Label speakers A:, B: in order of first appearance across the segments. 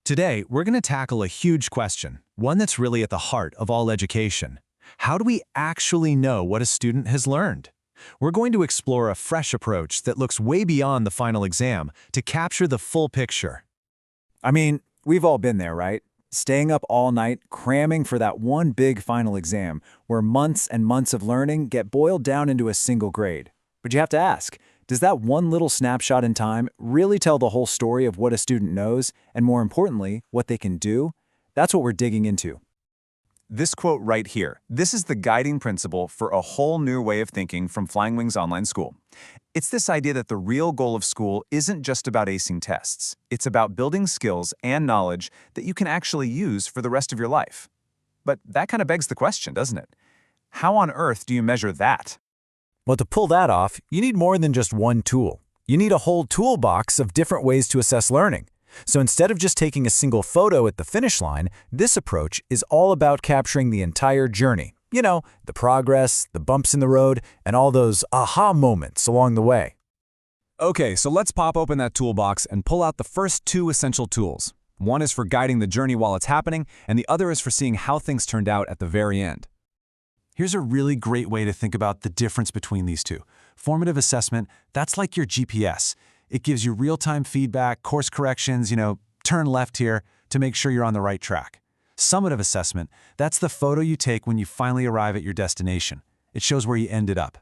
A: Today, we're going to tackle a huge question, one that's really at the heart of all education. How do we actually know what a student has learned? We're going to explore a fresh approach that looks way beyond the final exam to capture the full picture.
B: I mean, we've all been there, right? Staying up all night, cramming for that one big final exam, where months and months of learning get boiled down into a single grade. But you have to ask, does that one little snapshot in time really tell the whole story of what a student knows, and more importantly, what they can do? That's what we're digging into.
C: This quote right here, this is the guiding principle for a whole new way of thinking from Flying Wings Online School. It's this idea that the real goal of school isn't just about acing tests. It's about building skills and knowledge that you can actually use for the rest of your life. But that kind of begs the question, doesn't it? How on earth do you measure that?
B: Well, to pull that off, you need more than just one tool. You need a whole toolbox of different ways to assess learning. So instead of just taking a single photo at the finish line, this approach is all about capturing the entire journey. You know, the progress, the bumps in the road, and all those aha moments along the way.
D: Okay, so let's pop open that toolbox and pull out the first two essential tools. One is for guiding the journey while it's happening, and the other is for seeing how things turned out at the very end.
A: Here's a really great way to think about the difference between these two. Formative assessment, that's like your GPS. It gives you real-time feedback, course corrections, turn left here to make sure you're on the right track. Summative assessment, that's the photo you take when you finally arrive at your destination. It shows where you ended up.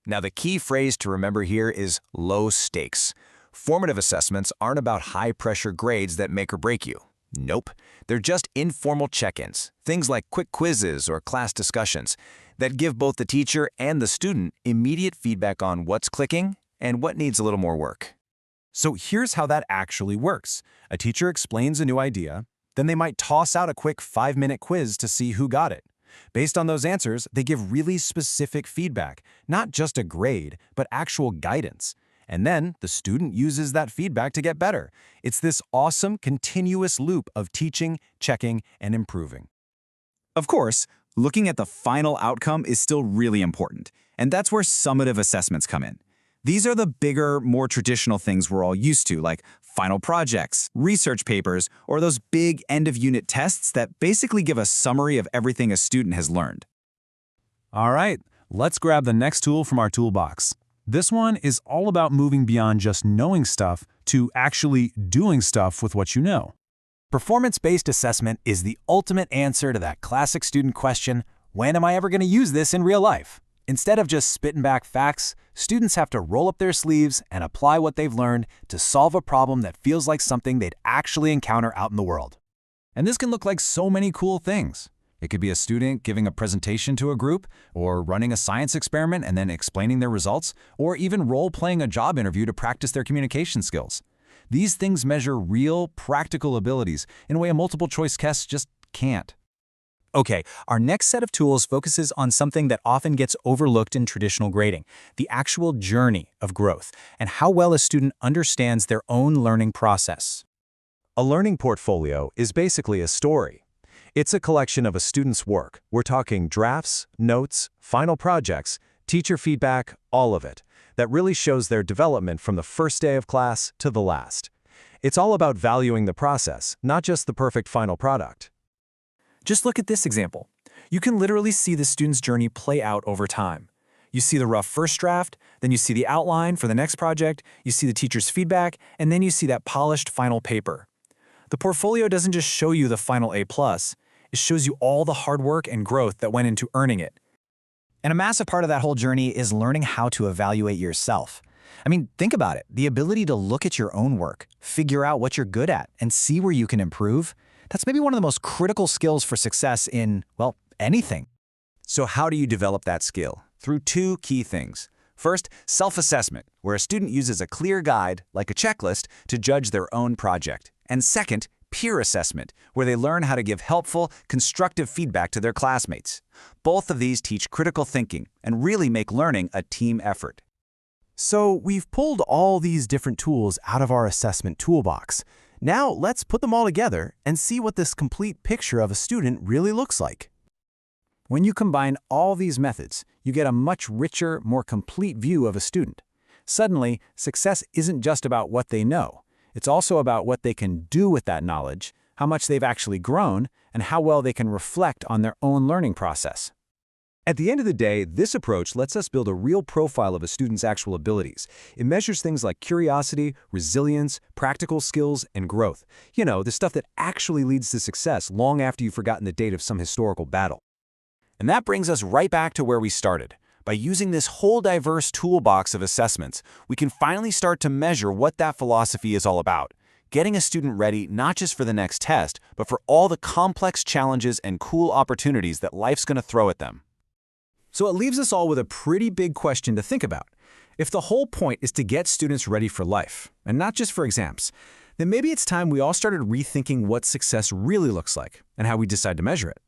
E: Now, the key phrase to remember here is low stakes. Formative assessments aren't about high-pressure grades that make or break you. Nope. They're just informal check-ins, things like quick quizzes or class discussions, that give both the teacher and the student immediate feedback on what's clicking and what needs a little more work.
A: So here's how that actually works. A teacher explains a new idea, then they might toss out a quick 5-minute quiz to see who got it. Based on those answers, they give really specific feedback, not just a grade, but actual guidance. And then the student uses that feedback to get better. It's this awesome, continuous loop of teaching, checking, and improving.
C: Of course, looking at the final outcome is still really important, and that's where summative assessments come in. These are the bigger, more traditional things we're all used to, like final projects, research papers, or those big end-of-unit tests that basically give a summary of everything a student has learned.
A: All right, let's grab the next tool from our toolbox. This one is all about moving beyond just knowing stuff to actually doing stuff with what you know.
B: Performance-based assessment is the ultimate answer to that classic student question, when am I ever going to use this in real life? Instead of just spitting back facts, students have to roll up their sleeves and apply what they've learned to solve a problem that feels like something they'd actually encounter out in the world.
A: And this can look like so many cool things. It could be a student giving a presentation to a group, or running a science experiment and then explaining their results, or even role-playing a job interview to practice their communication skills. These things measure real, practical abilities in a way a multiple-choice test just can't.
F: Okay, our next set of tools focuses on something that often gets overlooked in traditional grading, the actual journey of growth, and how well a student understands their own learning process.
D: A learning portfolio is basically a story. It's a collection of a student's work. We're talking drafts, notes, final projects, teacher feedback, all of it, that really shows their development from the first day of class to the last. It's all about valuing the process, not just the perfect final product.
F: Just look at this example. You can literally see the student's journey play out over time. You see the rough first draft, then you see the outline for the next project, you see the teacher's feedback, and then you see that polished final paper. The portfolio doesn't just show you the final A+, it shows you all the hard work and growth that went into earning it.
G: And a massive part of that whole journey is learning how to evaluate yourself. I mean, think about it. The ability to look at your own work, figure out what you're good at, and see where you can improve, that's maybe one of the most critical skills for success in, well, anything.
E: So how do you develop that skill? Through two key things. First, self-assessment, where a student uses a clear guide, like a checklist, to judge their own project. And second, peer assessment, where they learn how to give helpful, constructive feedback to their classmates. Both of these teach critical thinking and really make learning a team effort.
B: So we've pulled all these different tools out of our assessment toolbox. Now let's put them all together and see what this complete picture of a student really looks like. When you combine all these methods, you get a much richer, more complete view of a student. Suddenly, success isn't just about what they know. It's also about what they can do with that knowledge, how much they've actually grown, and how well they can reflect on their own learning process.
D: At the end of the day, this approach lets us build a real profile of a student's actual abilities. It measures things like curiosity, resilience, practical skills, and growth. You know, the stuff that actually leads to success long after you've forgotten the date of some historical battle.
E: And that brings us right back to where we started. By using this whole diverse toolbox of assessments, we can finally start to measure what that philosophy is all about. Getting a student ready not just for the next test, but for all the complex challenges and cool opportunities that life's going to throw at them.
F: So it leaves us all with a pretty big question to think about. If the whole point is to get students ready for life, and not just for exams, then maybe it's time we all started rethinking what success really looks like and how we decide to measure it.